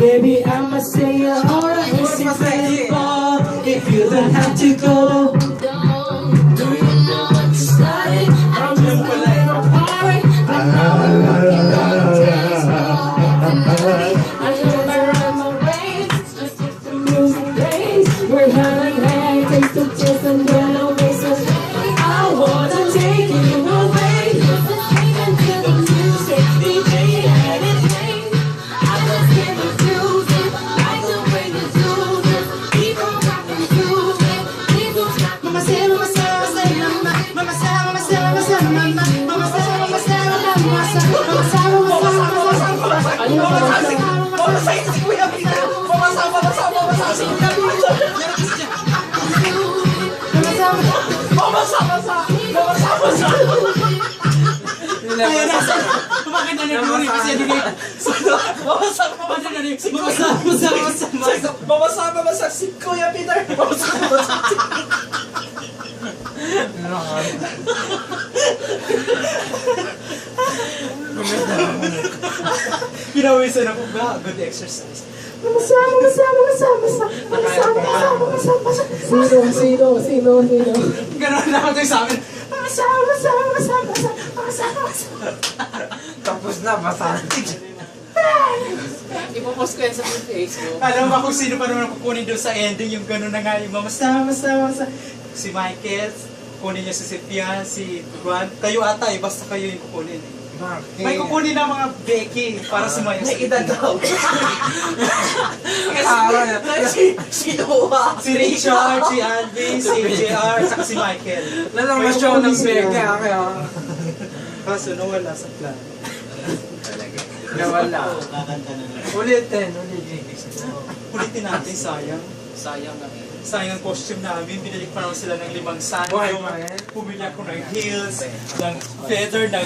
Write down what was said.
Baby, I'ma say it all right. It's simple. If you don't have to go, do you know what you started? I'm just playing a party. I know I'm looking down the I know I'm on my way. Just the music days. We're having hang, taste the chance and then I'll be so I wanna take you away. Listen to the music, DJ and it plays. I just can't refuse it. Like the way you do this. Keep on rocking to it. Please don't stop. Mama say, mama say, mama say, mama. Mama say, mama say, mama say, mama. Mama say, mama say, mama say, mama say, mama say, mama say. Ano yung mama say? Mama say, si Kuya Peter. Mama say, mama say, mama say, si Kuya Peter. Mama say, mama say. Mama say, mama say. Ayan na, kumakin na naguri kasi hindi Mamasak, mamasak na rin. Mamasak si Kuya Peter. Mamasak. Pinawisan ako ba? Good exercise. Sino. Ganon na ako tayo sa amin. Tapos na, masatig. Ipopost ko yan sa Facebook. Alam mo kung sino pa naman kukunin doon sa ending, yung gano'n na nga, yung mamasa. Si Michael, kukunin niya si Sylvia, si Juan. Kayo ata basta kayo yung kukunin. May kukunin na mga Becky para sumayo sa May edad daw. Si Richard, si Andy, si JR, saka si Michael. Lalang na show ng Becky, kaya... Kaso nawala sa plan. Nawala. Ulitin. Ulitin natin, sayang. Sayang na eh. Sayang ang costume namin, binili pa naman sila ng 5 sando. Bumili ako ng heels, ng feather, ng